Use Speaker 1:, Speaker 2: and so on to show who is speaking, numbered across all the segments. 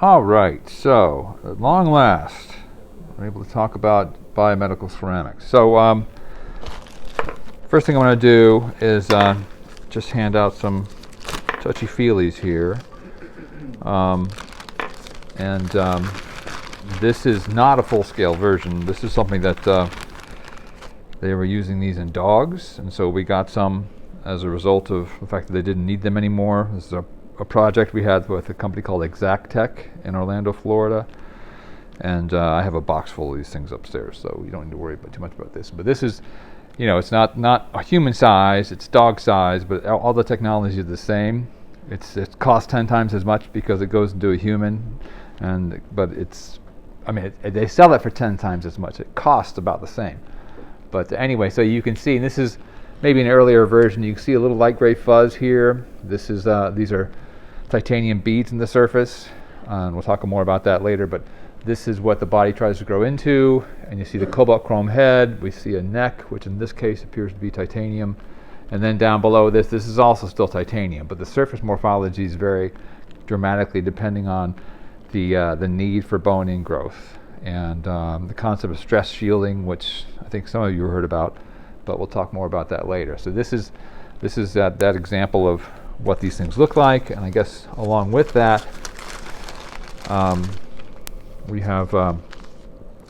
Speaker 1: All right, so at long last, we're able to talk about biomedical ceramics. So first thing I want to do is just hand out some touchy-feelies here. This is not a full-scale version. This is something that they were using these in dogs, and so we got some as a result of the fact that they didn't need them anymore. This is a project we had with a company called Exactech in Orlando, Florida, and I have a box full of these things upstairs, so you don't need to worry too much about this. But this is, it's not a human size, it's dog size, but all the technology is the same. It costs 10 times as much because it goes into a human, but they sell it for 10 times as much. It costs about the same. But anyway, so you can see, and this is maybe an earlier version. You can see a little light gray fuzz here. This is these are titanium beads in the surface, and we'll talk more about that later. But this is what the body tries to grow into, and you see the cobalt chrome head. We see a neck, which in this case appears to be titanium, and then down below this is also still titanium. But the surface morphology is very dramatically depending on the need for bone ingrowth and the concept of stress shielding, which I think some of you heard about, but we'll talk more about that later. So this is that example of what these things look like, and I guess along with that, we have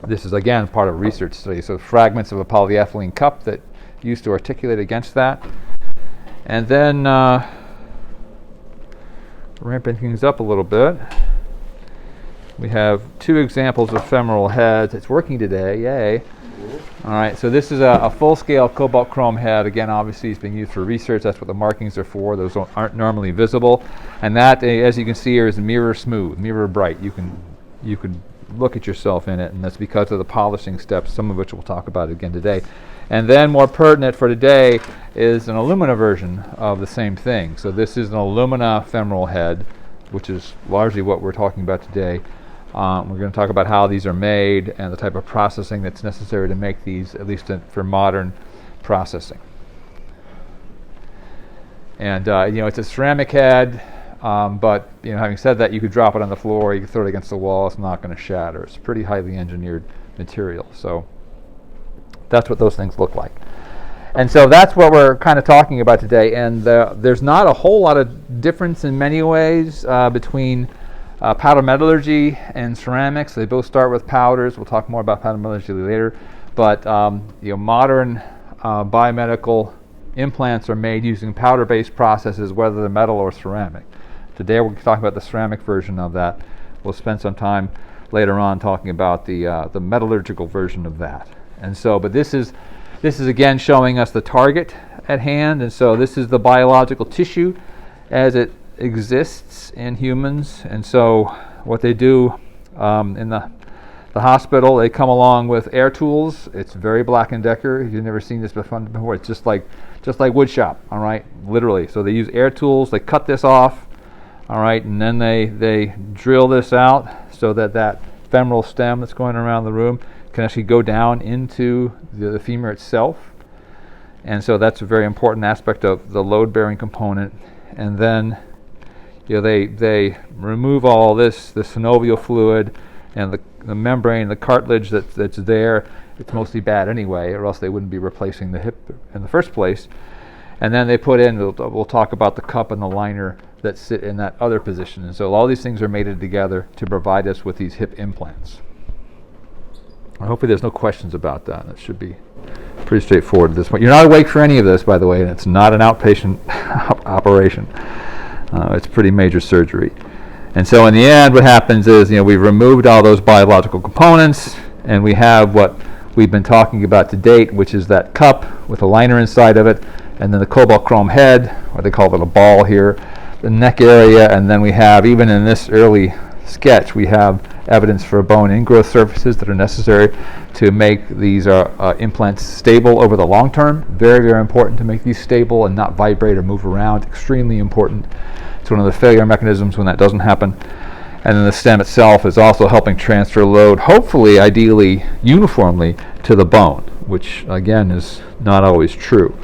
Speaker 1: this is again part of a research study. So fragments of a polyethylene cup that used to articulate against that, and then ramping things up a little bit. We have two examples of femoral heads. It's working today, yay. All right, so this is a full-scale cobalt chrome head. Again, obviously it's being used for research. That's what the markings are for. Those aren't normally visible. And that, as you can see here, is mirror smooth, mirror bright. You can look at yourself in it, and that's because of the polishing steps, some of which we'll talk about again today. And then more pertinent for today is an alumina version of the same thing. So this is an alumina femoral head, which is largely what we're talking about today. We're going to talk about how these are made and the type of processing that's necessary to make these, at least for modern processing. And it's a ceramic head, but having said that, you could drop it on the floor, you could throw it against the wall, it's not going to shatter. It's pretty highly engineered material. So that's what those things look like. And so that's what we're kind of talking about today. And there's not a whole lot of difference in many ways between powder metallurgy and ceramics. They both start with powders. We'll talk more about powder metallurgy later. But modern biomedical implants are made using powder-based processes, whether they're metal or ceramic. Today we're talking about the ceramic version of that. We'll spend some time later on talking about the metallurgical version of that. And so, but this is again showing us the target at hand. And so this is the biological tissue as it exists in humans. And so what they do in the hospital, they come along with air tools. It's very Black & Decker. If you've never seen this before, it's just like wood shop, all right, literally. So they use air tools, they cut this off, all right, and then they drill this out so that femoral stem that's going around the room can actually go down into the femur itself. And so that's a very important aspect of the load-bearing component. And then they remove all this, the synovial fluid and the membrane, the cartilage that's there. It's mostly bad anyway, or else they wouldn't be replacing the hip in the first place. And then they put in, we'll talk about the cup and the liner that sit in that other position. And so all these things are mated together to provide us with these hip implants. Hopefully there's no questions about that. It should be pretty straightforward at this point. You're not awake for any of this, by the way, and it's not an outpatient operation. It's pretty major surgery. And so in the end, what happens is, we've removed all those biological components, and we have what we've been talking about to date, which is that cup with a liner inside of it, and then the cobalt chrome head, or they call it a ball here, the neck area, and then we have, even in this early sketch, we have evidence for bone ingrowth surfaces that are necessary to make these implants stable over the long term. Very, very important to make these stable and not vibrate or move around. Extremely important. It's one of the failure mechanisms when that doesn't happen. And then the stem itself is also helping transfer load, hopefully, ideally, uniformly to the bone, which again is not always true.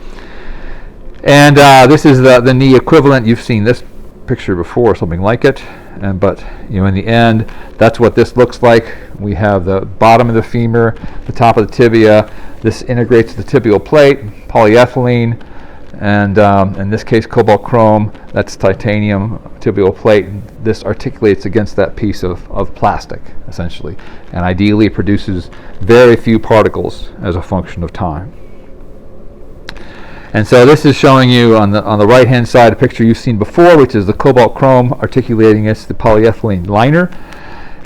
Speaker 1: And this is the knee equivalent. You've seen this picture before, something like it. But in the end, that's what this looks like. We have the bottom of the femur, the top of the tibia. This integrates the tibial plate, polyethylene, and in this case cobalt chrome. That's titanium tibial plate. This articulates against that piece of plastic, essentially, and ideally produces very few particles as a function of time. And so this is showing you on the right hand side a picture you've seen before, which is the cobalt chrome articulating against the polyethylene liner.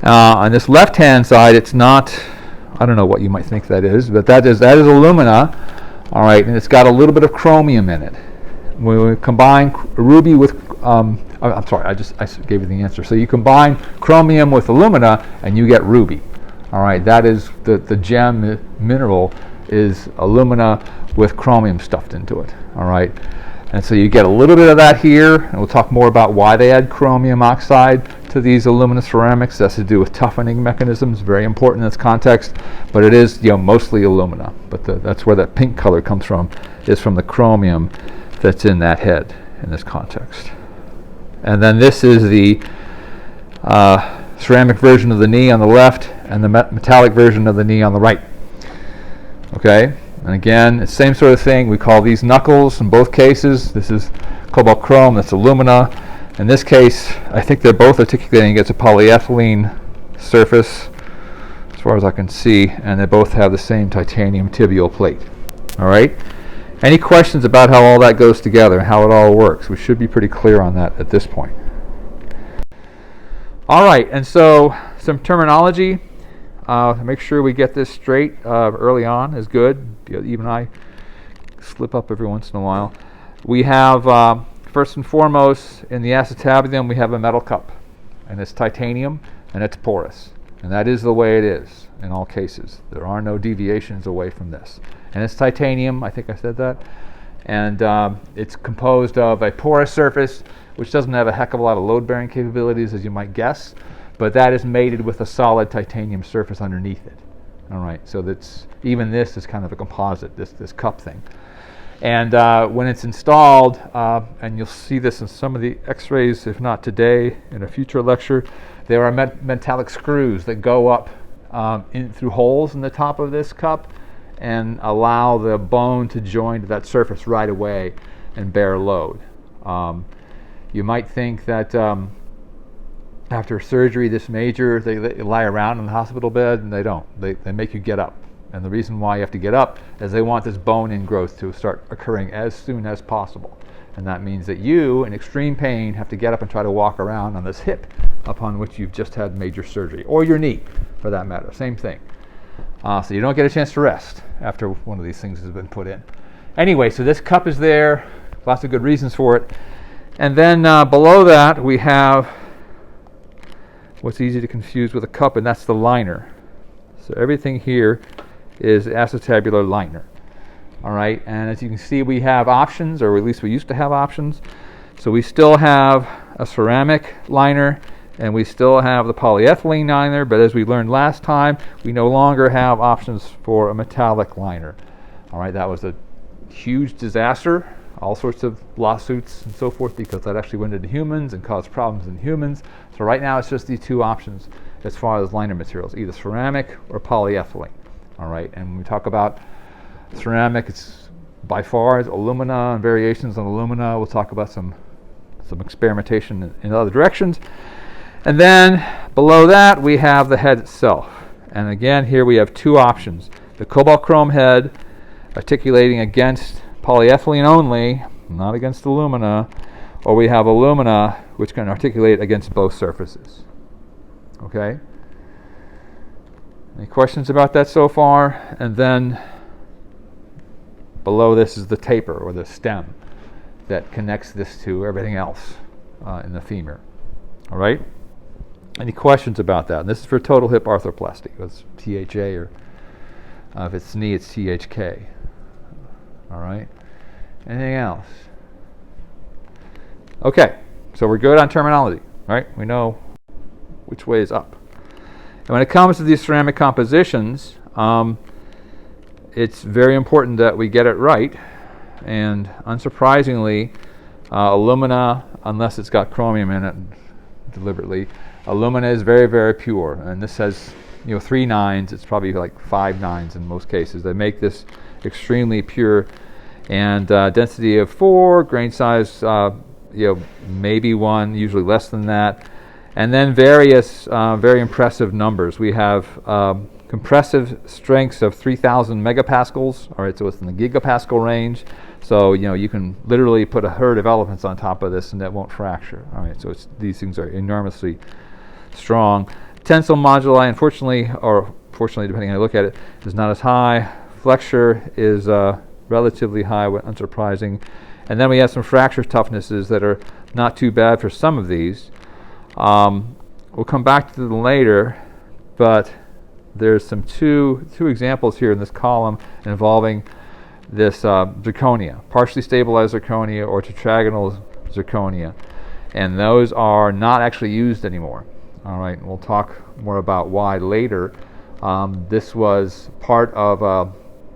Speaker 1: On this left hand side, it's not, I don't know what you might think that is, but that is alumina, all right, and it's got a little bit of chromium in it. When we combine ruby with, I'm sorry, I gave you the answer. So you combine chromium with alumina and you get ruby, all right. That is the gem mineral is alumina with chromium stuffed into it, all right. And so you get a little bit of that here, and we'll talk more about why they add chromium oxide to these alumina ceramics. That's to do with toughening mechanisms, very important in this context, but it is mostly alumina. But that's where that pink color comes from, is from the chromium that's in that head in this context. And then this is the ceramic version of the knee on the left and the metallic version of the knee on the right. Okay, and again, it's the same sort of thing. We call these knuckles in both cases. This is cobalt chrome, that's alumina. In this case, I think they're both articulating against a polyethylene surface, as far as I can see, and they both have the same titanium tibial plate. All right? Any questions about how all that goes together and how it all works? We should be pretty clear on that at this point. All right, and so some terminology. Make sure we get this straight early on is good. Even I slip up every once in a while. We have, first and foremost, in the acetabulum, we have a metal cup. And it's titanium, and it's porous. And that is the way it is in all cases. There are no deviations away from this. And it's titanium, I think I said that. And it's composed of a porous surface, which doesn't have a heck of a lot of load-bearing capabilities, as you might guess. But that is mated with a solid titanium surface underneath it. All right, so even this is kind of a composite, this cup thing. And when it's installed, and you'll see this in some of the x-rays, if not today, in a future lecture, there are metallic screws that go up in through holes in the top of this cup and allow the bone to join to that surface right away and bear load. You might think that after surgery this major, they lie around in the hospital bed, and they don't. They make you get up. And the reason why you have to get up is they want this bone ingrowth to start occurring as soon as possible. And that means that you, in extreme pain, have to get up and try to walk around on this hip upon which you've just had major surgery, or your knee, for that matter, same thing. So you don't get a chance to rest after one of these things has been put in. Anyway, so this cup is there, lots of good reasons for it. And then below that we have what's easy to confuse with a cup, and that's the liner. So everything here is acetabular liner. All right, and as you can see, we have options, or at least we used to have options. So we still have a ceramic liner, and we still have the polyethylene liner, but as we learned last time, we no longer have options for a metallic liner. All right, that was a huge disaster, all sorts of lawsuits and so forth, because that actually went into humans and caused problems in humans. So right now it's just these two options as far as liner materials, either ceramic or polyethylene. All right, and when we talk about ceramic, it's by far alumina and variations on alumina. We'll talk about some experimentation in other directions. And then below that we have the head itself. And again, here we have two options. The cobalt chrome head articulating against polyethylene only, not against alumina, or we have alumina which can articulate against both surfaces. Okay? Any questions about that so far? And then below this is the taper, or the stem, that connects this to everything else in the femur. All right? Any questions about that? And this is for total hip arthroplasty. It's THA, or if it's knee, it's THK. All right? Anything else? Okay, so we're good on terminology, right? We know which way is up. And when it comes to these ceramic compositions, it's very important that we get it right. And unsurprisingly, alumina, unless it's got chromium in it, deliberately. Alumina is very, very pure, and this has 3 nines. It's probably like 5 nines in most cases. They make this extremely pure, and density of 4, grain size maybe 1, usually less than that, and then various very impressive numbers. We have compressive strengths of 3,000 megapascals. All right, so it's in the gigapascal range. So you can literally put a herd of elephants on top of this and that won't fracture. All right, so these things are enormously strong. Tensile moduli, unfortunately, or fortunately, depending on how you look at it, is not as high. Flexure is relatively high, unsurprising. And then we have some fracture toughnesses that are not too bad for some of these. We'll come back to them later, but there's some two examples here in this column involving this zirconia, partially stabilized zirconia or tetragonal zirconia, and those are not actually used anymore. All right, we'll talk more about why later. This was part of a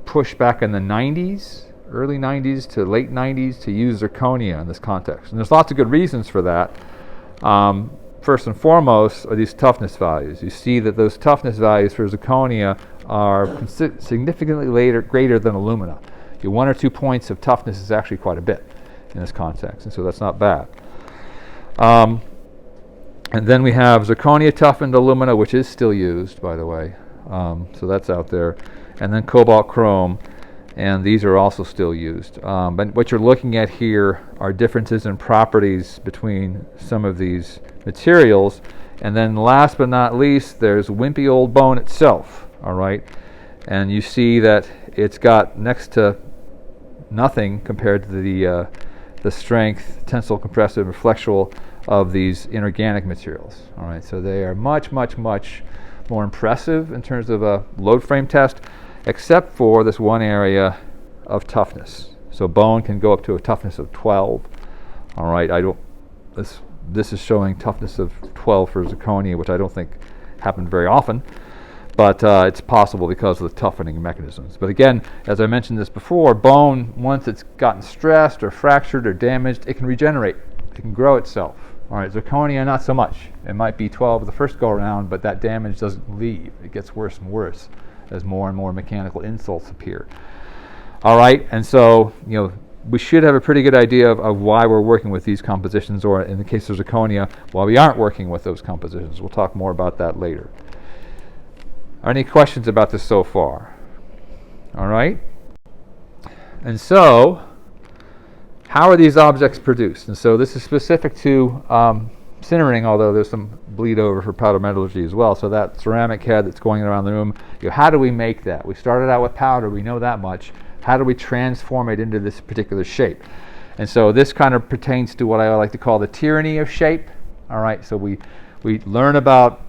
Speaker 1: push back in the 90s, early 90s to late 90s to use zirconia in this context, and there's lots of good reasons for that. First and foremost are these toughness values. You see that those toughness values for zirconia are significantly greater than alumina. 1 or 2 points of toughness is actually quite a bit in this context, and so that's not bad. And then we have zirconia toughened alumina, which is still used, by the way. So that's out there. And then cobalt chrome, and these are also still used. But what you're looking at here are differences in properties between some of these materials. And then last but not least, there's wimpy old bone itself, all right? And you see that it's got next to nothing compared to the strength, tensile, compressive, and flexural of these inorganic materials. All right, so they are much, much, much more impressive in terms of a load frame test, except for this one area of toughness. So bone can go up to a toughness of 12. All right, this is showing toughness of 12 for zirconia, which I don't think happened very often. But it's possible because of the toughening mechanisms. But again, as I mentioned this before, bone, once it's gotten stressed or fractured or damaged, it can regenerate. It can grow itself. All right, zirconia, not so much. It might be 12 the first go-around, but that damage doesn't leave. It gets worse and worse as more and more mechanical insults appear. All right, and so we should have a pretty good idea of why we're working with these compositions, or in the case of zirconia, why we aren't working with those compositions. We'll talk more about that later. Are any questions about this so far? All right. And so, how are these objects produced? And so this is specific to sintering, although there's some bleed over for powder metallurgy as well. So that ceramic head that's going around the room, how do we make that? We started out with powder, we know that much. How do we transform it into this particular shape? And so this kind of pertains to what I like to call the tyranny of shape. All right, so we learn about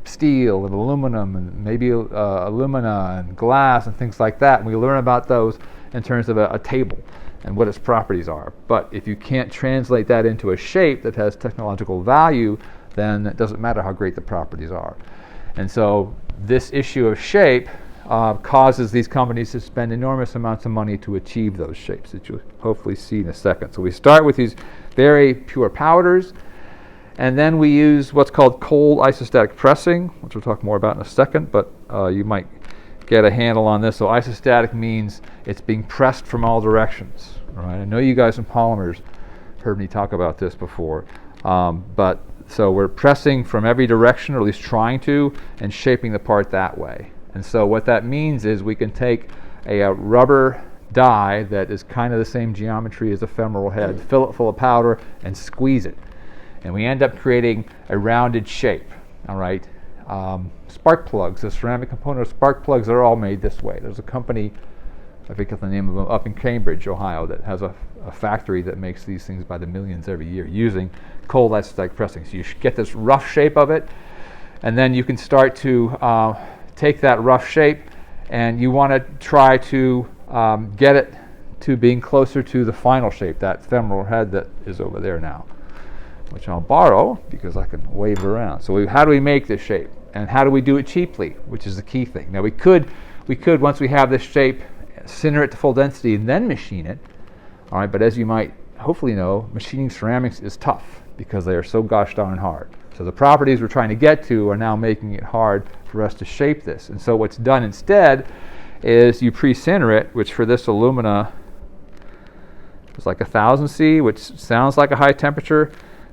Speaker 1: steel and aluminum and maybe alumina and glass and things like that, and we learn about those in terms of a table and what its properties are. But if you can't translate that into a shape that has technological value, then it doesn't matter how great the properties are. And so this issue of shape causes these companies to spend enormous amounts of money to achieve those shapes that you'll hopefully see in a second. So we start with these very pure powders, and then we use what's called cold isostatic pressing, which we'll talk more about in a second, but you might get a handle on this. So isostatic means it's being pressed from all directions. All right? I know you guys in polymers heard me talk about this before, but so we're pressing from every direction, or at least trying to, and shaping the part that way. And so what that means is we can take a rubber die that is kind of the same geometry as a femoral head, fill it full of powder, and squeeze it. And we end up creating a rounded shape. All right. Spark plugs, the ceramic component of spark plugs are all made this way. There's a company, I forget the name of them, up in Cambridge, Ohio, that has a factory that makes these things by the millions every year using cold isostatic pressing. So you get this rough shape of it, and then you can start to take that rough shape, and you want to try to get it to being closer to the final shape, that femoral head that is over there now, which I'll borrow because I can wave it around. So how do we make this shape? And how do we do it cheaply, which is the key thing. Now we could, once we have this shape, sinter it to full density and then machine it. All right, but as you might hopefully know, machining ceramics is tough. because they are so gosh darn hard. So the properties we're trying to get to are now making it hard for us to shape this. And so what's done instead is you pre-sinter it, which for this alumina is like 1000 C, which sounds like a high temperature,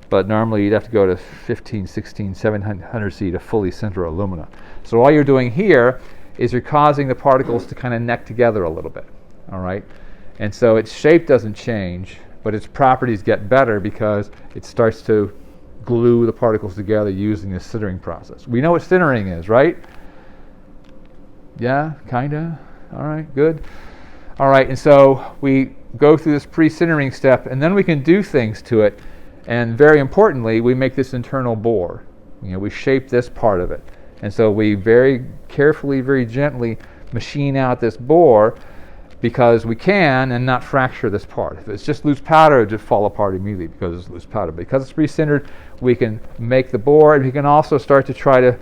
Speaker 1: but normally you'd have to go to 15, 16, 700 C to fully sinter alumina. So all you're doing here is you're causing the particles to kind of neck together a little bit, all right? And so its shape doesn't change, but its properties get better because it starts to glue the particles together using the sintering process. We know what sintering is, right? Yeah, kinda. All right, good. All right, and so we go through this pre-sintering step, and then we can do things to it. And very importantly, we make this internal bore. We shape this part of it. And so we very carefully, very gently machine out this bore because we can and not fracture this part. If it's just loose powder, it would just fall apart immediately because it's loose powder. Because it's pre-sintered, we can make the bore, and we can also start to try to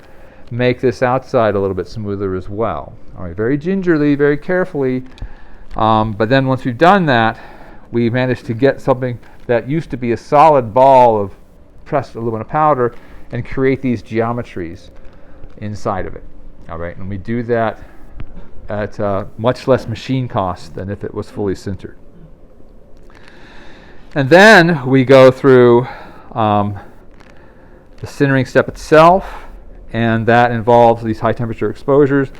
Speaker 1: make this outside a little bit smoother as well. All right, very gingerly, very carefully. But then once we've done that, we managed to get something that used to be a solid ball of pressed aluminum powder and create these geometries inside of it. All right, and we do that at much less machine cost than if it was fully sintered. And then we go through the sintering step itself, and that involves these high temperature exposures.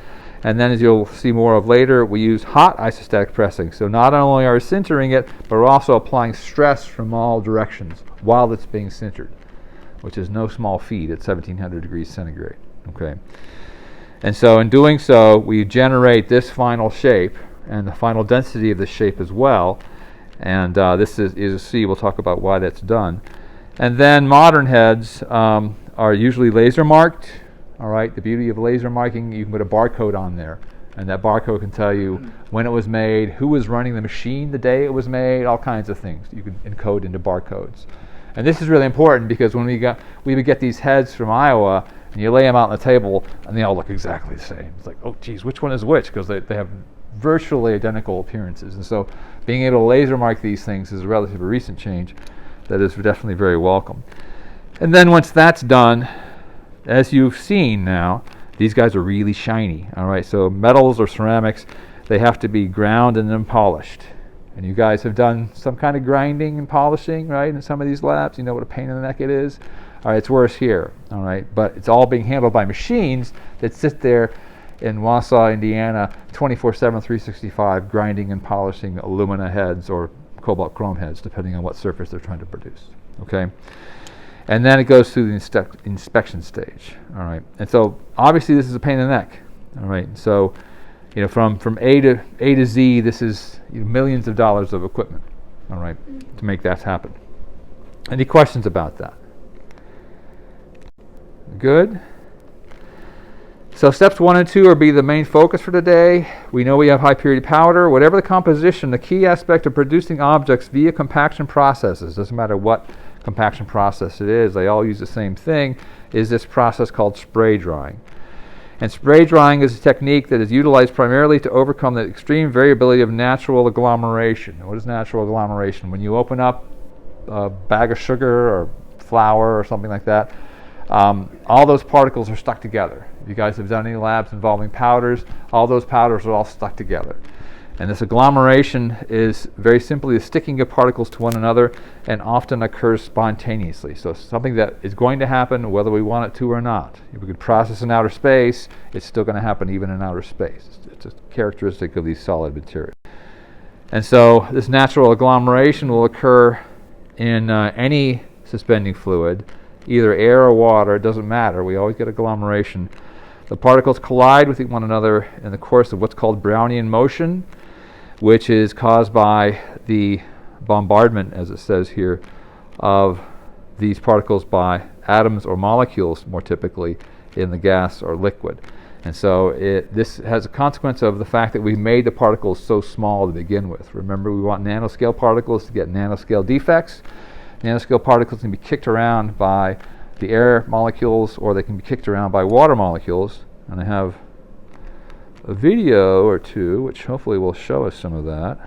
Speaker 1: And then, as you'll see more of later, we use hot isostatic pressing. So not only are we sintering it, but we're also applying stress from all directions while it's being sintered, which is no small feat at 1700 degrees centigrade. Okay. And so in doing so, we generate this final shape and the final density of the shape as well. And this is a C. We'll talk about why that's done. And then modern heads are usually laser marked. All right, the beauty of laser marking, you can put a barcode on there, and that barcode can tell you when it was made, who was running the machine the day it was made, all kinds of things you can encode into barcodes. And this is really important because when we would get these heads from Iowa, and you lay them out on the table, and they all look exactly the same. It's like, oh, geez, which one is which? Because they have virtually identical appearances. And so being able to laser mark these things is a relatively recent change that is definitely very welcome. And then once that's done, as you've seen now, these guys are really shiny. All right, so metals or ceramics, they have to be ground and then polished. And you guys have done some kind of grinding and polishing, right, in some of these labs. You know what a pain in the neck it is. All right, it's worse here. All right, but it's all being handled by machines that sit there in Wausau, Indiana, 24/7, 365, grinding and polishing alumina heads or cobalt chrome heads, depending on what surface they're trying to produce. Okay. And then it goes through the inspection stage. All right, and so obviously this is a pain in the neck. All right, so from A to Z, this is millions of dollars of equipment. All right, to make that happen. Any questions about that? Good. So steps 1 and 2 are be the main focus for today. We know we have high purity powder. Whatever the composition, the key aspect of producing objects via compaction processes, doesn't matter what compaction process it is, they all use the same thing, is this process called spray drying. And spray drying is a technique that is utilized primarily to overcome the extreme variability of natural agglomeration. What is natural agglomeration? When you open up a bag of sugar or flour or something like that, all those particles are stuck together. If you guys have done any labs involving powders, all those powders are all stuck together. And this agglomeration is very simply the sticking of particles to one another and often occurs spontaneously. So something that is going to happen whether we want it to or not. If we could process in outer space, it's still going to happen even in outer space. It's a characteristic of these solid materials. And so this natural agglomeration will occur in any suspending fluid, either air or water, it doesn't matter. We always get agglomeration. The particles collide with one another in the course of what's called Brownian motion, which is caused by the bombardment, as it says here, of these particles by atoms or molecules, more typically, in the gas or liquid. And so this has a consequence of the fact that we made the particles so small to begin with. Remember, we want nanoscale particles to get nanoscale defects. Nanoscale particles can be kicked around by the air molecules, or they can be kicked around by water molecules. And I have a video or two which hopefully will show us some of that.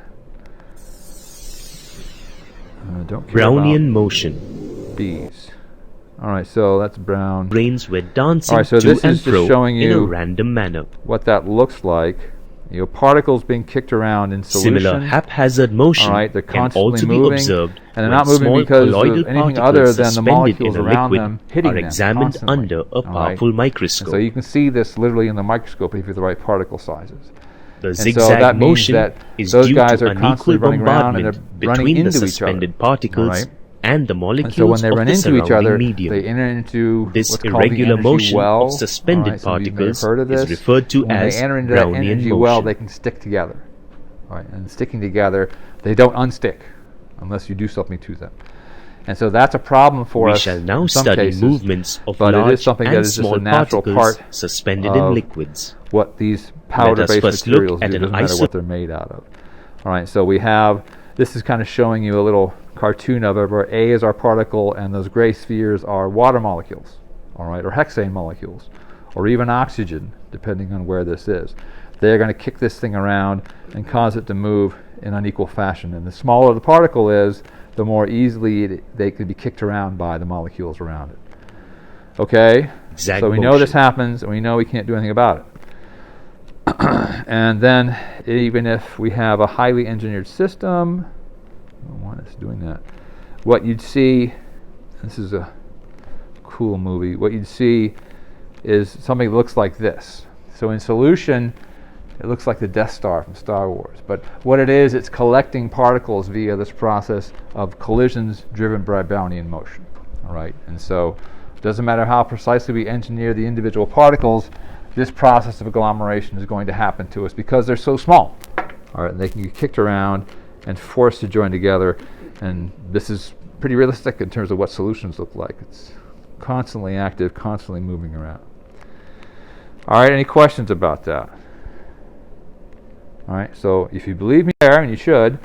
Speaker 2: Brownian motion.
Speaker 1: B's. All right, so that's brown.
Speaker 2: Grains were dancing
Speaker 1: All right, so
Speaker 2: to
Speaker 1: this
Speaker 2: and
Speaker 1: is just
Speaker 2: fro
Speaker 1: showing
Speaker 2: in a
Speaker 1: you
Speaker 2: random manner.
Speaker 1: what that looks like. You know, particles being kicked around in solution.
Speaker 2: Similar haphazard motion
Speaker 1: All right, they're
Speaker 2: can
Speaker 1: constantly
Speaker 2: also be
Speaker 1: moving,
Speaker 2: observed
Speaker 1: and they're
Speaker 2: when
Speaker 1: not moving
Speaker 2: small
Speaker 1: because
Speaker 2: colloidal
Speaker 1: of anything
Speaker 2: particles
Speaker 1: other than the
Speaker 2: suspended
Speaker 1: molecules
Speaker 2: in a
Speaker 1: around
Speaker 2: liquid
Speaker 1: them hitting
Speaker 2: are
Speaker 1: them
Speaker 2: examined
Speaker 1: constantly.
Speaker 2: under a
Speaker 1: All right?
Speaker 2: powerful microscope.
Speaker 1: And so you can see this literally in the microscope if you have the right particle sizes.
Speaker 2: The
Speaker 1: And so
Speaker 2: zigzag
Speaker 1: that means
Speaker 2: motion
Speaker 1: that
Speaker 2: is
Speaker 1: those
Speaker 2: due
Speaker 1: guys
Speaker 2: to
Speaker 1: are constantly
Speaker 2: unequal
Speaker 1: running around and
Speaker 2: bombardment
Speaker 1: they're running
Speaker 2: between the
Speaker 1: into each other.
Speaker 2: suspended
Speaker 1: All
Speaker 2: particles
Speaker 1: right?
Speaker 2: and the
Speaker 1: And so when
Speaker 2: molecules
Speaker 1: they
Speaker 2: of
Speaker 1: run
Speaker 2: the
Speaker 1: into each
Speaker 2: surrounding
Speaker 1: other,
Speaker 2: medium.
Speaker 1: they enter into
Speaker 2: This
Speaker 1: what's called the
Speaker 2: irregular
Speaker 1: energy
Speaker 2: motion
Speaker 1: well.
Speaker 2: of suspended
Speaker 1: All right, some of you may have
Speaker 2: particles
Speaker 1: heard of this.
Speaker 2: is referred to
Speaker 1: When
Speaker 2: as
Speaker 1: they enter into that
Speaker 2: Brownian
Speaker 1: energy
Speaker 2: motion.
Speaker 1: well, they can stick together. All right, and sticking together, they don't unstick unless you do something to them. And so that's a problem for
Speaker 2: We
Speaker 1: us
Speaker 2: shall now
Speaker 1: in some
Speaker 2: study
Speaker 1: cases,
Speaker 2: movements of
Speaker 1: but it is
Speaker 2: large
Speaker 1: something that
Speaker 2: and
Speaker 1: is just
Speaker 2: small
Speaker 1: a natural
Speaker 2: particles
Speaker 1: part
Speaker 2: suspended
Speaker 1: of
Speaker 2: in liquids.
Speaker 1: what these
Speaker 2: Let us
Speaker 1: powder-based
Speaker 2: first look
Speaker 1: materials do.
Speaker 2: at
Speaker 1: It
Speaker 2: an
Speaker 1: doesn't matter what they're made out of. All right, so we have, this is kind of showing you a little cartoon of it where A is our particle and those gray spheres are water molecules, all right, or hexane molecules, or even oxygen, depending on where this is. They're going to kick this thing around and cause it to move in unequal fashion. And the smaller the particle is, the more easily they could be kicked around by the molecules around it. Okay?
Speaker 2: Zag
Speaker 1: So we know
Speaker 2: motion.
Speaker 1: this happens, and we know we can't do anything about it. And then, even if we have a highly engineered system, I don't want us doing that. What you'd see, this is a cool movie, what you'd see is something that looks like this. So in solution, it looks like the Death Star from Star Wars. But what it is, it's collecting particles via this process of collisions driven by Brownian motion. All right, and so it doesn't matter how precisely we engineer the individual particles, this process of agglomeration is going to happen to us because they're so small. All right, and they can get kicked around and forced to join together. And this is pretty realistic in terms of what solutions look like. It's constantly active, constantly moving around. All right, any questions about that? All right, so if you believe me there, and you should,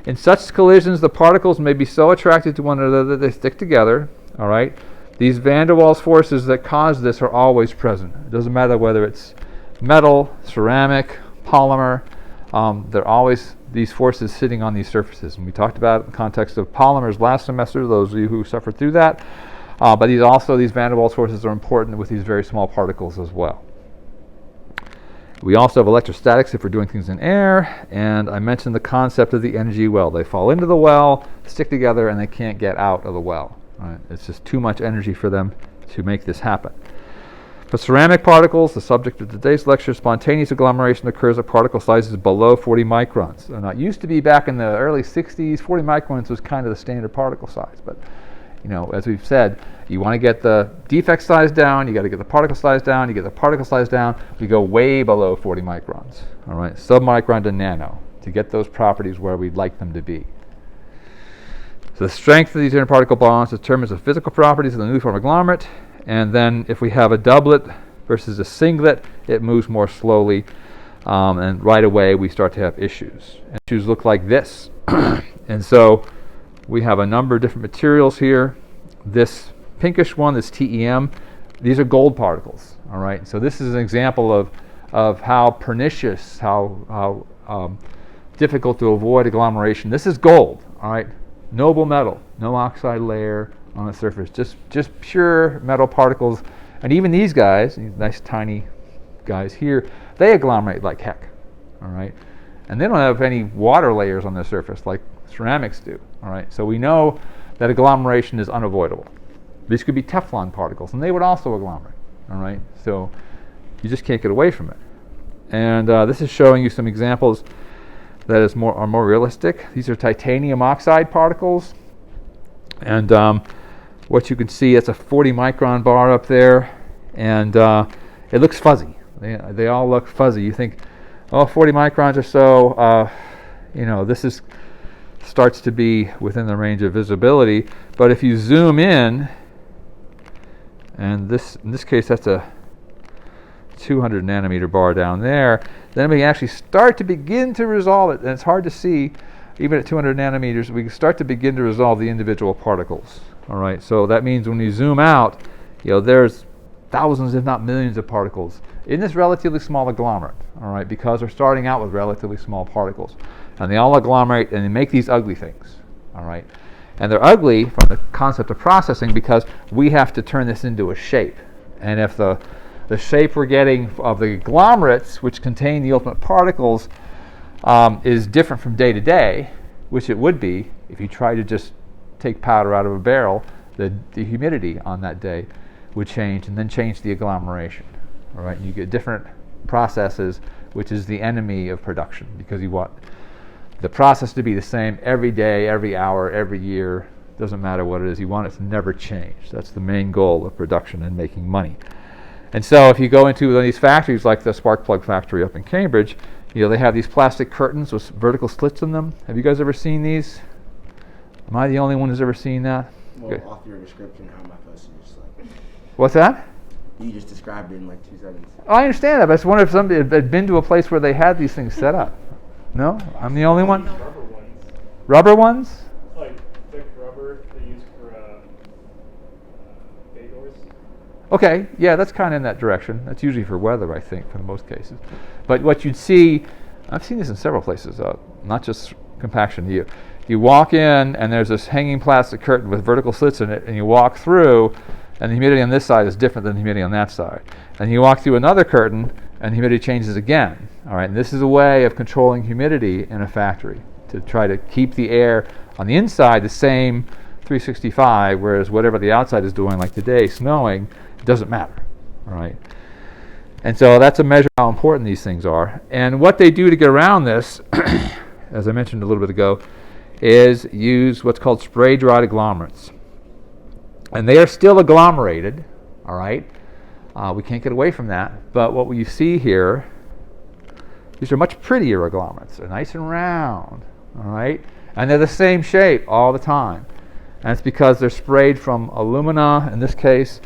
Speaker 1: in such collisions, the particles may be so attracted to one another that they stick together. All right, these van der Waals forces that cause this are always present. It doesn't matter whether it's metal, ceramic, polymer. They're always these forces sitting on these surfaces. And we talked about it in the context of polymers last semester, those of you who suffered through that. But these van der Waals forces are important with these very small particles as well. We also have electrostatics if we're doing things in air, and I mentioned the concept of the energy well. They fall into the well, stick together, and they can't get out of the well. Right? It's just too much energy for them to make this happen. For ceramic particles, the subject of today's lecture, spontaneous agglomeration occurs at particle sizes below 40 microns. And it used to be back in the early 60s, 40 microns was kind of the standard particle size. But you know, as we've said, you want to get the defect size down, you got to get the particle size down, you get the particle size down, we go way below 40 microns, all right, submicron to nano, to get those properties where we'd like them to be. So the strength of these interparticle bonds determines the physical properties of the newly formed agglomerate, and then if we have a doublet versus a singlet, it moves more slowly, and right away we start to have issues. And issues look like this. And so we have a number of different materials here. This pinkish one, this TEM, these are gold particles. All right, so this is an example of how pernicious, how difficult to avoid agglomeration. This is gold. All right, noble metal, no oxide layer on the surface, just pure metal particles. And even these guys, these nice tiny guys here, they agglomerate like heck. All right, and they don't have any water layers on their surface like ceramics do. All right, so we know that agglomeration is unavoidable. These could be Teflon particles, and they would also agglomerate. All right, so you just can't get away from it. And this is showing you some examples that are more realistic. These are titanium oxide particles, and what you can see, it's a 40 micron bar up there, and it looks fuzzy. They all look fuzzy. You think, oh, 40 microns or so, you know, this starts to be within the range of visibility. But if you zoom in, and in this case that's a 200 nanometer bar down there, then we actually start to begin to resolve it. And it's hard to see, even at 200 nanometers, we can start to begin to resolve the individual particles. All right, so that means when you zoom out, you know, there's thousands, if not millions, of particles in this relatively small agglomerate. All right, because we're starting out with relatively small particles, and they all agglomerate and they make these ugly things. All right, And they're ugly from the concept of processing because we have to turn this into a shape. And if the shape we're getting of the agglomerates, which contain the ultimate particles, is different from day to day, which it would be if you try to just take powder out of a barrel, the humidity on that day would change and then change the agglomeration. All right, and you get different processes, which is the enemy of production, because you want the process to be the same every day, every hour, every year. Doesn't matter what it is. You want it to never change. That's the main goal of production and making money. And so if you go into one of these factories like the spark plug factory up in Cambridge, they have these plastic curtains with vertical slits in them. Have you guys ever seen these? Am I the only one who's ever seen that?
Speaker 3: Well, off your description, how am I supposed to just like...
Speaker 1: What's that?
Speaker 3: You just described it in like 2 seconds.
Speaker 1: Oh, I understand that, but I just wonder if somebody had been to a place where they had these things set up. No? I'm the only one?
Speaker 4: Rubber ones.
Speaker 1: Rubber ones?
Speaker 4: Like thick rubber they use for bay doors.
Speaker 1: Okay, yeah, that's kind of in that direction. That's usually for weather, I think, for most cases. But what you'd see, I've seen this in several places, not just compaction. You walk in, and there's this hanging plastic curtain with vertical slits in it, and you walk through, and the humidity on this side is different than the humidity on that side. And you walk through another curtain, and the humidity changes again. All right, and this is a way of controlling humidity in a factory to try to keep the air on the inside the same 365, whereas whatever the outside is doing, like today, snowing, it doesn't matter. All right. And so that's a measure of how important these things are. And what they do to get around this, as I mentioned a little bit ago, is use what's called spray-dried agglomerates. And they are still agglomerated, all right? We can't get away from that. But what you see here, these are much prettier agglomerates. They're nice and round, all right? And they're the same shape all the time. And it's because they're sprayed from alumina, in this case,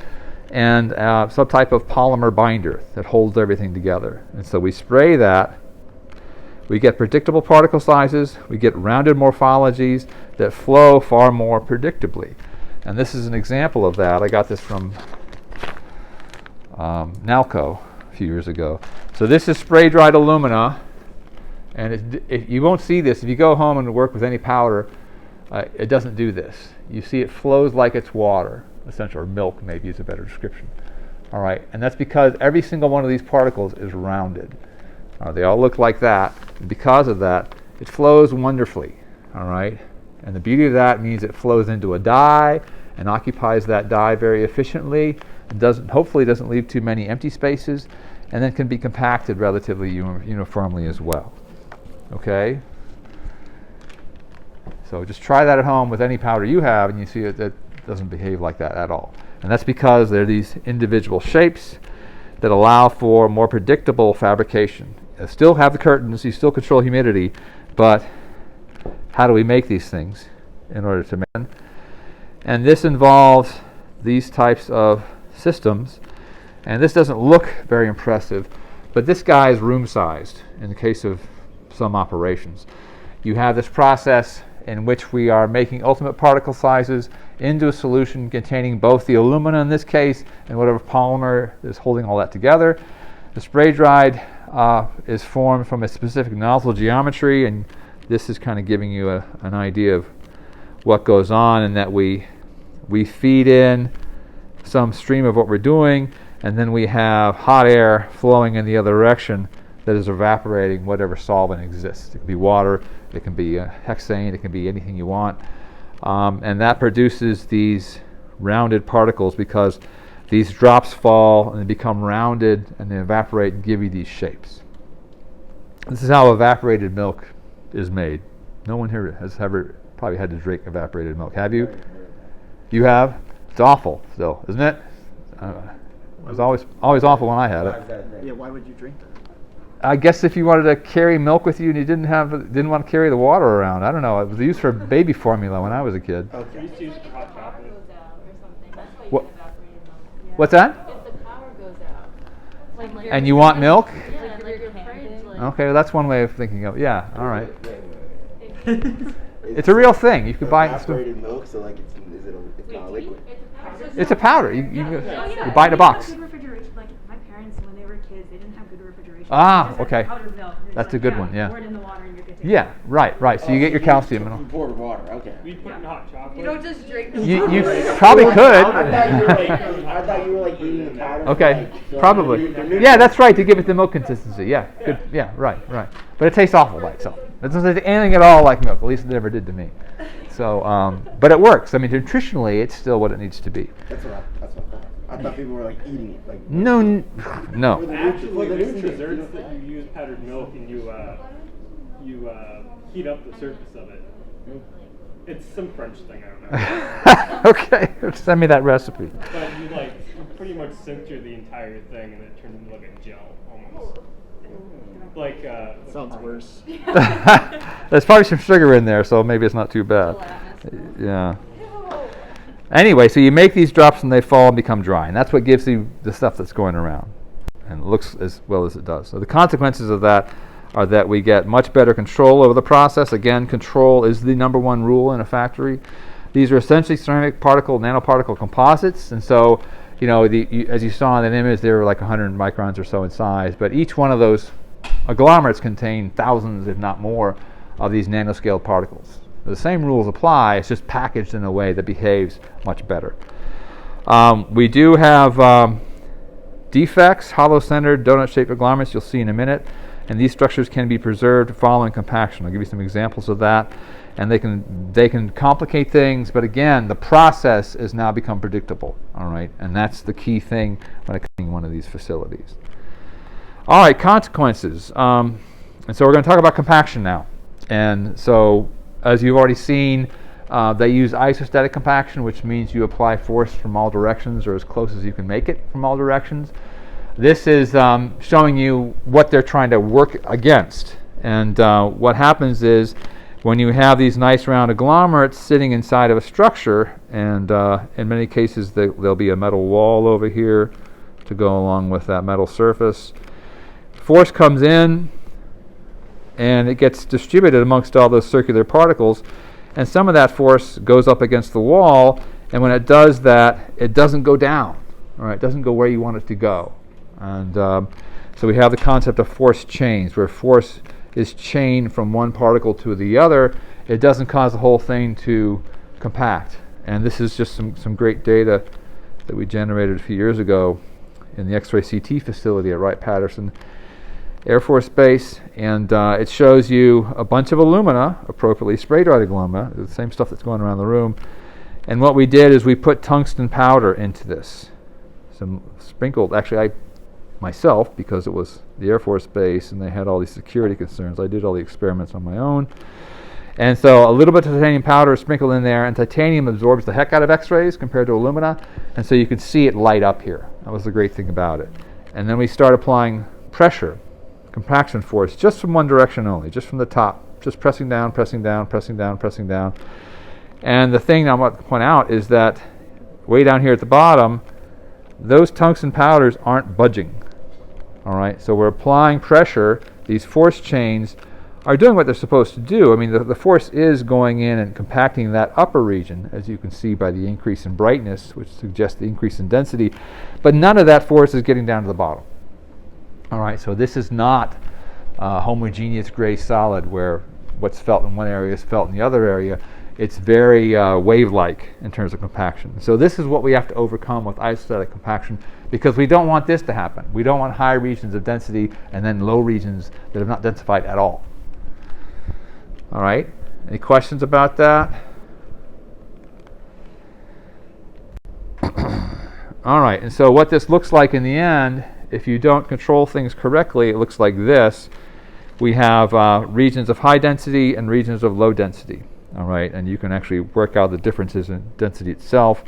Speaker 1: and some type of polymer binder that holds everything together. And so we spray that. We get predictable particle sizes. We get rounded morphologies that flow far more predictably. And this is an example of that. I got this from Nalco a few years ago. So this is spray-dried alumina. And you won't see this. If you go home and work with any powder, it doesn't do this. You see it flows like it's water, essentially, or milk maybe is a better description. All right, and that's because every single one of these particles is rounded. They all look like that. And because of that, it flows wonderfully. All right, and the beauty of that means it flows into a die and occupies that die very efficiently, and hopefully doesn't leave too many empty spaces, and then can be compacted relatively uniformly as well. Okay. So just try that at home with any powder you have, and you see that doesn't behave like that at all. And that's because they're these individual shapes that allow for more predictable fabrication. You still have the curtains, you still control humidity, but how do we make these things in order to make? And this involves these types of systems. And this doesn't look very impressive, but this guy is room-sized in the case of some operations. You have this process in which we are making ultimate particle sizes into a solution containing both the alumina in this case and whatever polymer is holding all that together. The spray dried is formed from a specific nozzle geometry, and this is kind of giving you an idea of what goes on, and that we feed in some stream of what we're doing, and then we have hot air flowing in the other direction that is evaporating whatever solvent exists. It can be water, it can be hexane, it can be anything you want. And that produces these rounded particles because these drops fall and they become rounded and they evaporate and give you these shapes. This is how evaporated milk is made. No one here has ever probably had to drink evaporated milk. Have you? You have? It's awful still, isn't it? It was always awful when I had it.
Speaker 5: Yeah, why would you drink that?
Speaker 1: I guess if you wanted to carry milk with you and you didn't want to carry the water around. I don't know. It was used for baby formula when I was a kid.
Speaker 4: We used to use hot chocolate.
Speaker 1: What? What's that?
Speaker 6: If the power goes out.
Speaker 1: And you want milk?
Speaker 6: Yeah, like your fridge.
Speaker 1: Okay, well, that's one way of thinking of. Yeah, all right. It's a real thing. You could buy it.
Speaker 3: Evaporated milk, so like it's not a liquid.
Speaker 1: It's a powder. You buy it in a box.
Speaker 7: Good refrigeration. Like my parents, when they were kids, they didn't have good refrigeration.
Speaker 1: Ah,
Speaker 7: They just had
Speaker 1: okay.
Speaker 7: powdered milk. And
Speaker 1: That's
Speaker 7: like,
Speaker 1: a good one, yeah.
Speaker 7: Pour it in the water and you're good
Speaker 1: Yeah, right. So you get your calcium and all.
Speaker 3: You pour water. Okay.
Speaker 4: We put in hot chocolate.
Speaker 6: You don't just drink.
Speaker 1: You probably
Speaker 3: I
Speaker 1: could.
Speaker 3: thought you were like eating the powder.
Speaker 1: Okay,
Speaker 3: like,
Speaker 1: probably. Yeah, that's right, to give it the milk consistency. Yeah, good. Yeah, right. But it tastes awful by itself. It doesn't taste anything at all like milk. At least it never did to me. So, but it works. I mean, nutritionally, it's still what it needs to be.
Speaker 3: That's what I thought. I thought people were like eating it. Like
Speaker 1: No.
Speaker 4: Actually, there's desserts that you use powdered milk and you heat up the surface of it. It's some French thing, I don't know.
Speaker 1: Okay, send me that recipe.
Speaker 4: But you pretty much cincture the entire thing and it turns into like a gel almost. Like
Speaker 5: Sounds worse.
Speaker 1: There's probably some sugar in there, so maybe it's not too bad. Yeah. Anyway, so you make these drops and they fall and become dry, and that's what gives you the stuff that's going around, and it looks as well as it does. So the consequences of that are that we get much better control over the process. Again, control is the number one rule in a factory. These are essentially ceramic nanoparticle composites, and so as you saw in that image, they were like 100 microns or so in size, but each one of those agglomerates contain thousands, if not more, of these nanoscale particles. The same rules apply, it's just packaged in a way that behaves much better. We do have defects, hollow-centered, donut-shaped agglomerates, you'll see in a minute, and these structures can be preserved following compaction. I'll give you some examples of that, and they can complicate things, but again, the process has now become predictable, all right, and that's the key thing when it comes to one of these facilities. All right, consequences, and so we're going to talk about compaction now, and so as you've already seen, they use isostatic compaction, which means you apply force from all directions or as close as you can make it from all directions. This is showing you what they're trying to work against. And what happens is when you have these nice round agglomerates sitting inside of a structure, and in many cases there'll be a metal wall over here to go along with that metal surface. Force comes in, and it gets distributed amongst all those circular particles, and some of that force goes up against the wall, and when it does that, it doesn't go down, all right? It doesn't go where you want it to go. And so we have the concept of force chains, where force is chained from one particle to the other. It doesn't cause the whole thing to compact. And this is just some great data that we generated a few years ago in the X-ray CT facility at Wright-Patterson Air Force Base, and it shows you a bunch of alumina, appropriately spray-dried alumina, the same stuff that's going around the room. And what we did is we put tungsten powder into this. Some sprinkled, actually myself, because it was the Air Force Base and they had all these security concerns, I did all the experiments on my own. And so a little bit of titanium powder is sprinkled in there, and titanium absorbs the heck out of X-rays compared to alumina, and so you can see it light up here. That was the great thing about it. And then we start applying pressure, compaction force, just from one direction only, just from the top, just pressing down, pressing down, pressing down, pressing down. And the thing I want to point out is that way down here at the bottom, those tungsten powders aren't budging. All right, so we're applying pressure. These force chains are doing what they're supposed to do. I mean, the force is going in and compacting that upper region, as you can see by the increase in brightness, which suggests the increase in density, but none of that force is getting down to the bottom. All right, so this is not a homogeneous gray solid where what's felt in one area is felt in the other area. It's very wave-like in terms of compaction. So this is what we have to overcome with isostatic compaction, because we don't want this to happen. We don't want high regions of density and then low regions that have not densified at all. All right, any questions about that? All right, and so what this looks like in the end, if you don't control things correctly, it looks like this. We have regions of high density and regions of low density. All right, and you can actually work out the differences in density itself,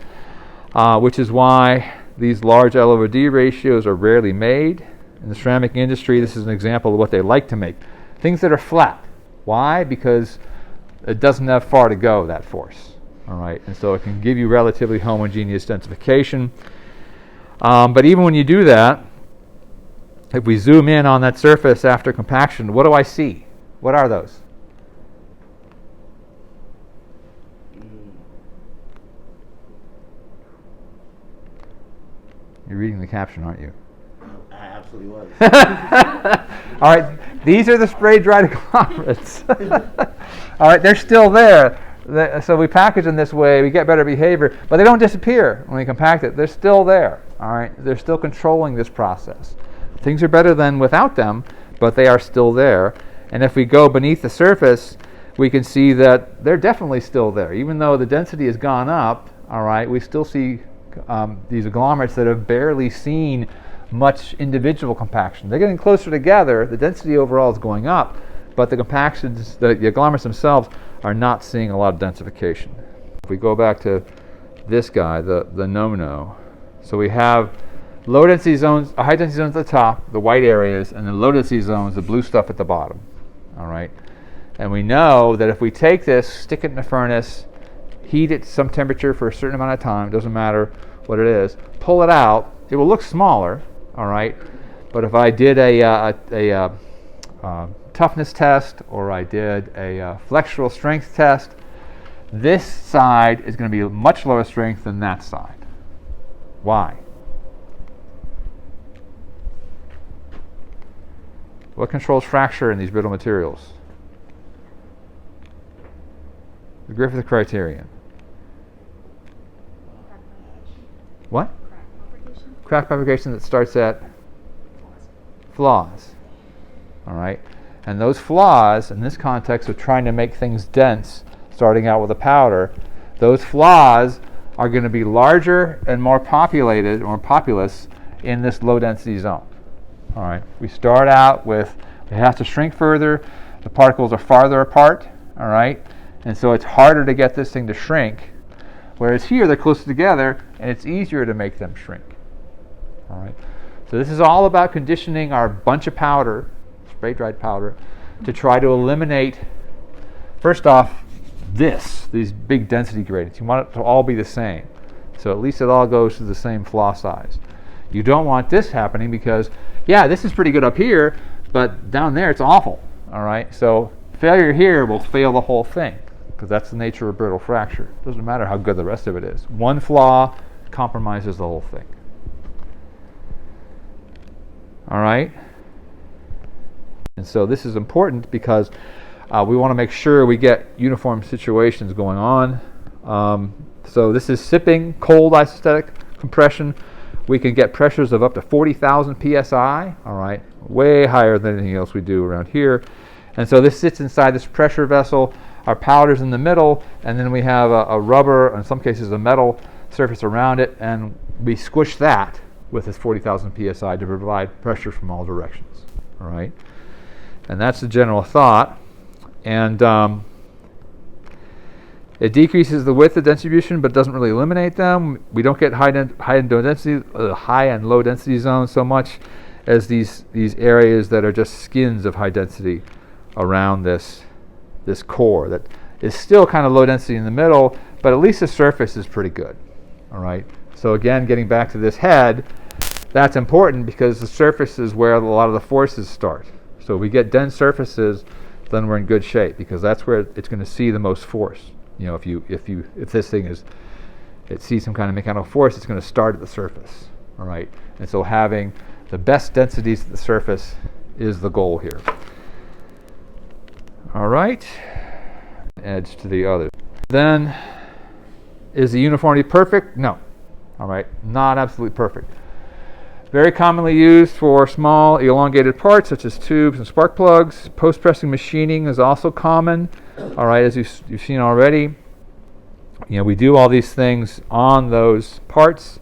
Speaker 1: which is why these large L/D ratios are rarely made. In the ceramic industry, this is an example of what they like to make. Things that are flat. Why? Because it doesn't have far to go, that force. All right, and so it can give you relatively homogeneous densification. But even when you do that, if we zoom in on that surface after compaction, what do I see? What are those? You're reading the caption, aren't you?
Speaker 3: I absolutely was.
Speaker 1: All right, These are the spray-dried agglomerates. All right, they're still there. So we package them this way, we get better behavior, but they don't disappear when we compact it. They're still there. All right, they're still controlling this process. Things are better than without them, but they are still there. And if we go beneath the surface, we can see that they're definitely still there. Even though the density has gone up, all right, we still see these agglomerates that have barely seen much individual compaction. They're getting closer together. The density overall is going up, but the compactions, the agglomerates themselves, are not seeing a lot of densification. If we go back to this guy, the no-no, so we have low density zones, high density zones at the top, the white areas, and the low density zones, the blue stuff at the bottom. All right, and we know that if we take this, stick it in a furnace, heat it to some temperature for a certain amount of time, doesn't matter what it is, pull it out, it will look smaller. All right, but if I did a toughness test, or I did a flexural strength test, this side is going to be much lower strength than that side. Why? What controls fracture in these brittle materials? The Griffith criterion. What? Crack propagation that starts at flaws. All right, and those flaws in this context of trying to make things dense, starting out with a powder, those flaws are going to be larger and more populated or populous in this low density zone. All right, we start out with, we have to shrink further, the particles are farther apart, all right, and so it's harder to get this thing to shrink, whereas here they're closer together and it's easier to make them shrink. All right, so this is all about conditioning our bunch of powder, spray-dried powder, to try to eliminate, first off, these big density gradients. You want it to all be the same, so at least it all goes to the same flaw size. You don't want this happening because, yeah, this is pretty good up here, but down there it's awful. All right, so failure here will fail the whole thing, because that's the nature of brittle fracture. It doesn't matter how good the rest of it is. One flaw compromises the whole thing. All right, and so this is important because we want to make sure we get uniform situations going on. So this is sipping, cold isostatic compression. We can get pressures of up to 40,000 psi, all right, way higher than anything else we do around here. And so this sits inside this pressure vessel. Our powder's in the middle, and then we have a rubber, in some cases a metal surface around it, and we squish that with this 40,000 psi to provide pressure from all directions, all right? And that's the general thought. And it decreases the width of distribution, but doesn't really eliminate them. We don't get high and low density zones so much as these areas that are just skins of high density around this core that is still kind of low density in the middle, but at least the surface is pretty good. All right. So again, getting back to this head, that's important because the surface is where a lot of the forces start. So if we get dense surfaces, then we're in good shape because that's where it's going to see the most force. You know, if this thing it sees some kind of mechanical force, it's going to start at the surface. All right. And so having the best densities at the surface is the goal here. All right. Edge to the other. Then, is the uniformity perfect? No. All right. Not absolutely perfect. Very commonly used for small elongated parts such as tubes and spark plugs. Post-pressing machining is also common. All right, as you've seen already, you know, we do all these things on those parts.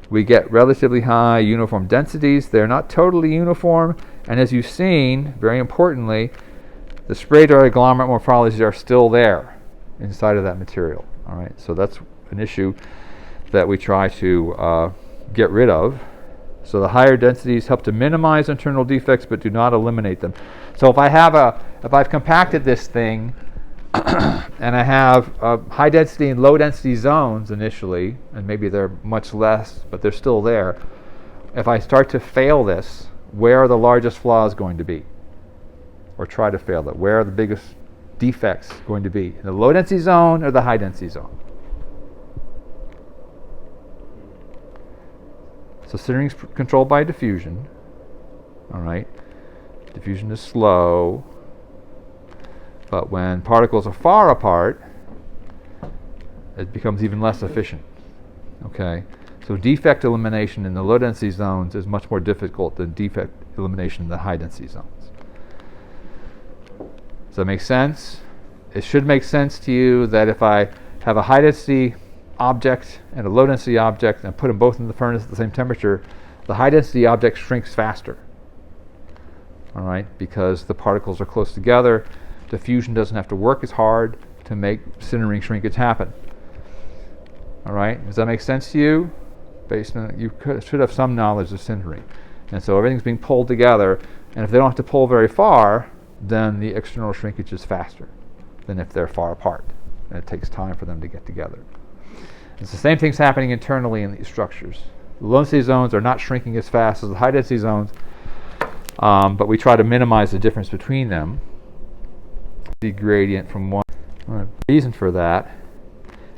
Speaker 1: We get relatively high uniform densities. They're not totally uniform, and as you've seen, very importantly, the spray-dried agglomerate morphologies are still there inside of that material. All right, so that's an issue that we try to get rid of. So the higher densities help to minimize internal defects, but do not eliminate them. So if I've compacted this thing, and I have high density and low density zones initially, and maybe they're much less, but they're still there. If I start to fail this, where are the largest flaws going to be? Or try to fail it. Where are the biggest defects going to be? In the low density zone or the high density zone? So sintering is controlled by diffusion. All right. Diffusion is slow, but when particles are far apart, it becomes even less efficient. Okay, so defect elimination in the low density zones is much more difficult than defect elimination in the high density zones. Does that make sense? It should make sense to you that if I have a high density object and a low density object and put them both in the furnace at the same temperature, the high density object shrinks faster. All right, because the particles are close together, diffusion doesn't have to work as hard to make sintering shrinkage happen. All right, does that make sense to you? Based on you should have some knowledge of sintering, and so everything's being pulled together. And if they don't have to pull very far, then the external shrinkage is faster than if they're far apart, and it takes time for them to get together. It's the same thing's happening internally in these structures. The low density zones are not shrinking as fast as the high density zones, but we try to minimize the difference between them. The gradient from one. The reason for that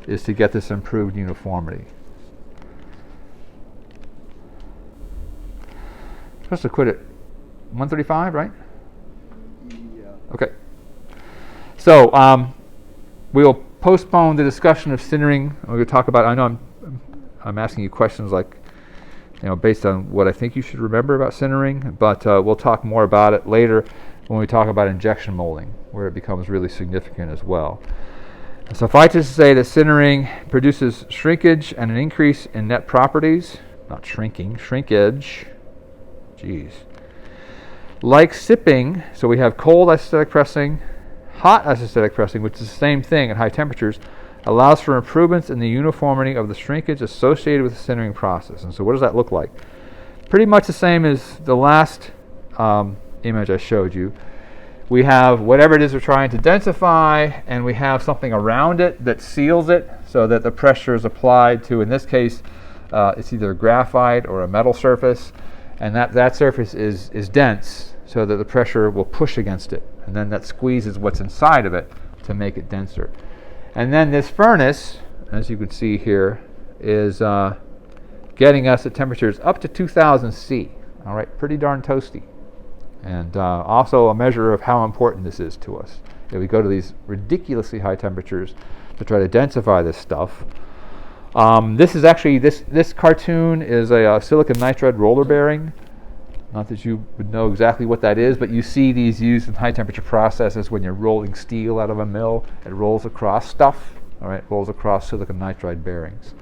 Speaker 1: is to get this improved uniformity. Supposed to quit at 135, right?
Speaker 3: Yeah.
Speaker 1: Okay. So we'll postpone the discussion of sintering. We're going to talk about. I know I'm asking you questions like, based on what I think you should remember about sintering, but we'll talk more about it later when we talk about injection molding, where it becomes really significant as well. Suffice it to say that sintering produces shrinkage and an increase in net properties, not shrinking, shrinkage. Jeez. Like sipping, so we have cold isostatic pressing, hot isostatic pressing, which is the same thing at high temperatures, allows for improvements in the uniformity of the shrinkage associated with the sintering process. And so what does that look like? Pretty much the same as the last image I showed you. We have whatever it is we're trying to densify, and we have something around it that seals it so that the pressure is applied to, in this case, it's either graphite or a metal surface, and that surface is dense so that the pressure will push against it, and then that squeezes what's inside of it to make it denser. And then this furnace, as you can see here, is getting us at temperatures up to 2000 C. All right, pretty darn toasty. And also a measure of how important this is to us. If we go to these ridiculously high temperatures to try to densify this stuff. This is actually, this cartoon is a silicon nitride roller bearing. Not that you would know exactly what that is, but you see these used in high temperature processes when you're rolling steel out of a mill. It rolls across stuff, all right, rolls across silicon nitride bearings,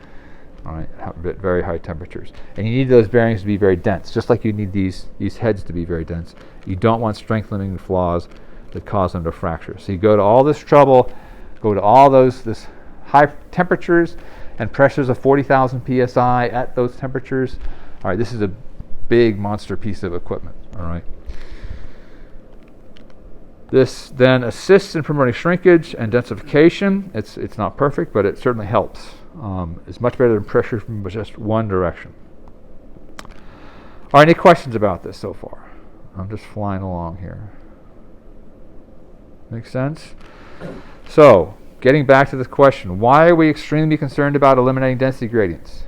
Speaker 1: all right, at very high temperatures. And you need those bearings to be very dense, just like you need these heads to be very dense. You don't want strength limiting flaws that cause them to fracture. So you go to all this trouble, go to all this high temperatures and pressures of 40,000 psi at those temperatures. All right, this is a big monster piece of equipment, all right. This then assists in promoting shrinkage and densification. It's not perfect, but it certainly helps. It's much better than pressure from just one direction. All right, any questions about this so far? I'm just flying along here. Make sense? So, getting back to this question, why are we extremely concerned about eliminating density gradients?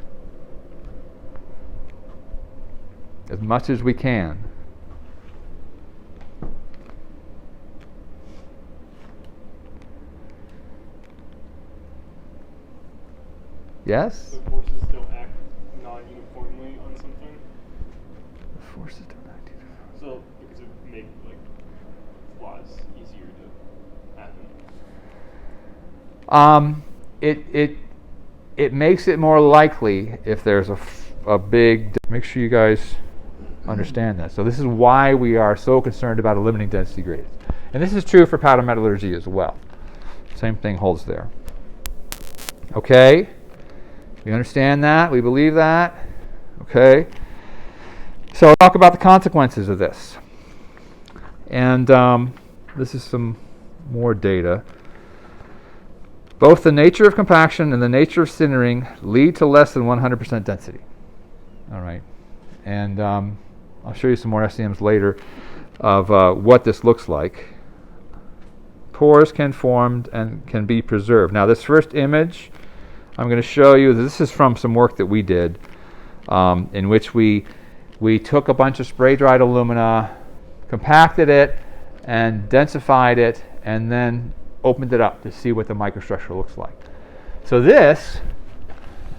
Speaker 1: As much as we can. Yes?
Speaker 4: The forces still act non-uniformly on something.
Speaker 1: The forces don't act uniformly.
Speaker 4: So because it would make flaws easier to happen.
Speaker 1: It makes it more likely if there's a big. Make sure you guys understand that. So this is why we are so concerned about eliminating density gradients, and this is true for powder metallurgy as well. Same thing holds there. Okay, we understand that. We believe that. Okay. So I'll talk about the consequences of this, and this is some more data. Both the nature of compaction and the nature of sintering lead to less than 100% density. All right, and I'll show you some more SEMs later of what this looks like. Pores can form and can be preserved. Now, this first image, I'm going to show you. This is from some work that we did, in which we took a bunch of spray-dried alumina, compacted it and densified it, and then opened it up to see what the microstructure looks like. So this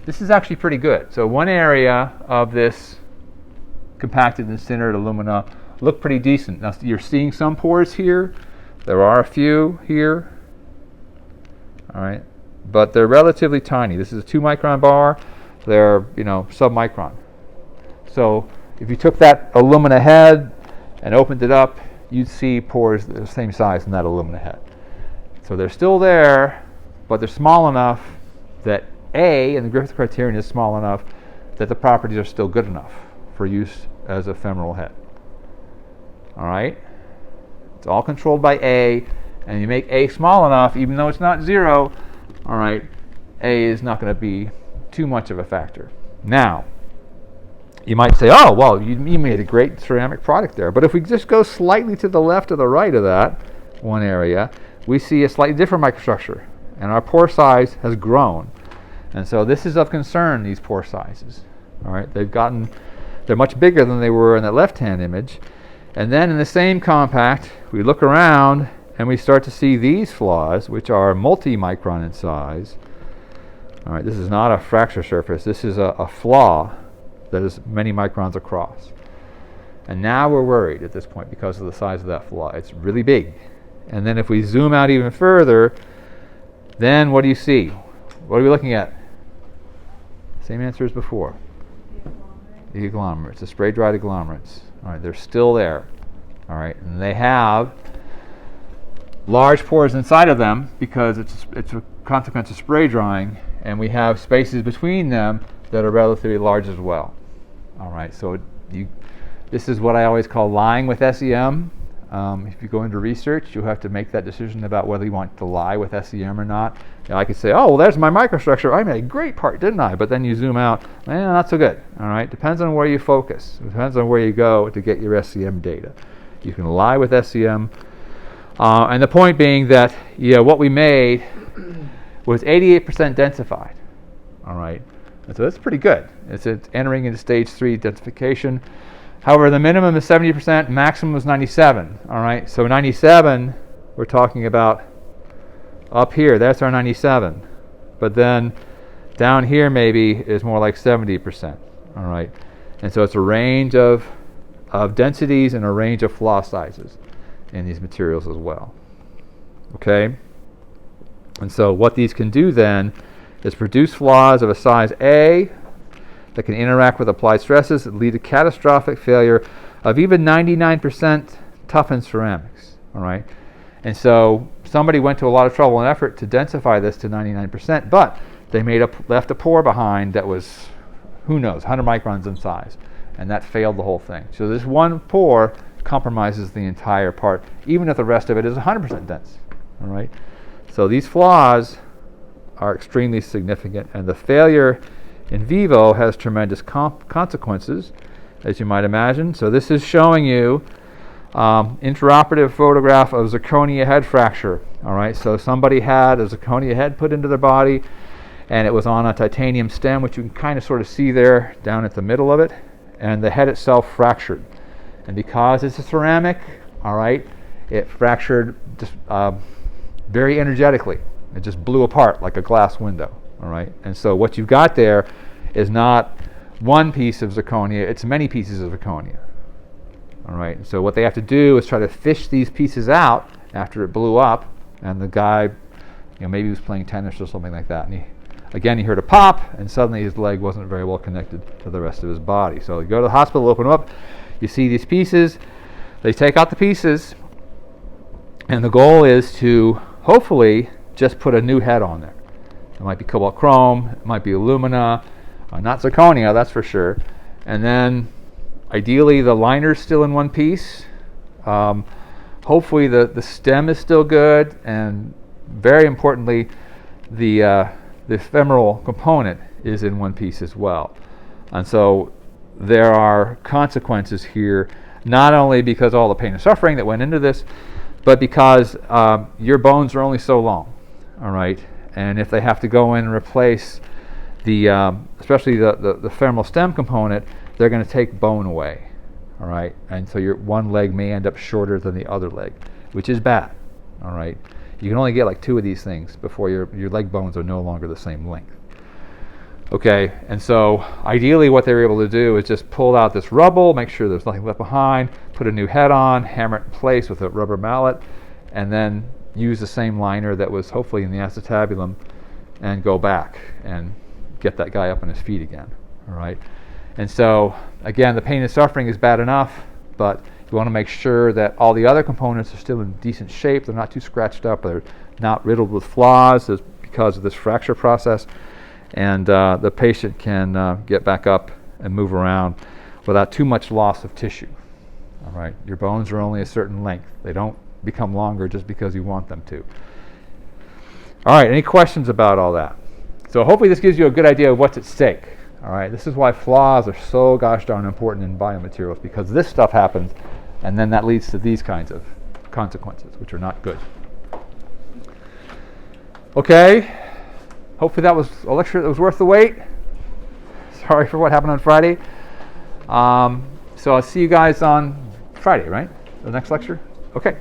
Speaker 1: is actually pretty good. So one area of this compacted and sintered alumina looked pretty decent. Now you're seeing some pores here. There are a few here. All right, but they're relatively tiny. This is a 2 micron bar. They're, sub-micron. So if you took that alumina head and opened it up, you'd see pores the same size in that alumina head. So they're still there, but they're small enough that A, and the Griffith criterion is small enough that the properties are still good enough for use as a femoral head. All right? It's all controlled by A, and you make A small enough, even though it's not 0, all right, A is not going to be too much of a factor. Now, you might say, oh, well, you made a great ceramic product there. But if we just go slightly to the left or the right of that one area, we see a slightly different microstructure. And our pore size has grown. And so this is of concern, these pore sizes. All right, they're much bigger than they were in that left-hand image. And then in the same compact, we look around and we start to see these flaws, which are multi-micron in size. All right, this is not a fracture surface. This is a flaw that is many microns across. And now we're worried at this point because of the size of that flaw. It's really big. And then if we zoom out even further, then what do you see? What are we looking at? Same answer as before. The agglomerates, the spray-dried agglomerates. All right, they're still there. All right, and they have large pores inside of them because it's a consequence of spray drying, and we have spaces between them that are relatively large as well. All right, so this is what I always call lying with SEM. If you go into research, you'll have to make that decision about whether you want to lie with SEM or not. I could say, oh, well, there's my microstructure. I made a great part, didn't I? But then you zoom out, not so good. All right, depends on where you focus. It depends on where you go to get your SEM data. You can lie with SEM. And the point being that what we made was 88% densified. All right, and so that's pretty good. It's entering into stage 3 densification. However, the minimum is 70%, maximum is 97. All right, so 97, we're talking about up here. That's our 97. But then down here maybe is more like 70%. All right, and so it's a range of densities and a range of flaw sizes in these materials as well. Okay, and so what these can do then is produce flaws of a size A that can interact with applied stresses and lead to catastrophic failure of even 99% toughened ceramics. All right, and so somebody went to a lot of trouble and effort to densify this to 99%, but they left a pore behind that was, who knows, 100 microns in size, and that failed the whole thing. So this one pore compromises the entire part, even if the rest of it is 100% dense. All right, so these flaws are extremely significant, and the failure in vivo has tremendous consequences, as you might imagine. So this is showing you intraoperative photograph of zirconia head fracture. All right, so somebody had a zirconia head put into their body, and it was on a titanium stem, which you can kind of sort of see there down at the middle of it, and the head itself fractured. And because it's a ceramic, all right, it fractured just, very energetically. It just blew apart like a glass window. All right, and so what you've got there is not one piece of zirconia, it's many pieces of zirconia. All right, and so what they have to do is try to fish these pieces out after it blew up, and the guy, maybe he was playing tennis or something like that, and he heard a pop, and suddenly his leg wasn't very well connected to the rest of his body. So you go to the hospital, open them up, you see these pieces, they take out the pieces, and the goal is to hopefully just put a new head on there. It might be cobalt chrome, it might be alumina, not zirconia, that's for sure. And then ideally the liner's still in one piece. Hopefully the stem is still good, and very importantly, the femoral component is in one piece as well. And so there are consequences here, not only because all the pain and suffering that went into this, but because your bones are only so long. All right, and if they have to go in and replace especially the femoral stem component, they're going to take bone away. all right? And so your one leg may end up shorter than the other leg, which is bad, all right? You can only get like 2 of these things before your leg bones are no longer the same length. Okay, and so ideally what they were able to do is just pull out this rubble, make sure there's nothing left behind, put a new head on, hammer it in place with a rubber mallet, and then use the same liner that was hopefully in the acetabulum and go back and get that guy up on his feet again, all right? And so, again, the pain and suffering is bad enough, but you want to make sure that all the other components are still in decent shape, they're not too scratched up, they're not riddled with flaws because of this fracture process, and the patient can get back up and move around without too much loss of tissue, all right? Your bones are only a certain length. They don't become longer just because you want them to. All right, any questions about all that? So hopefully this gives you a good idea of what's at stake. All right, this is why flaws are so gosh darn important in biomaterials, because this stuff happens, and then that leads to these kinds of consequences, which are not good. Okay, hopefully that was a lecture that was worth the wait. Sorry for what happened on Friday. So I'll see you guys on Friday, right? The next lecture? Okay.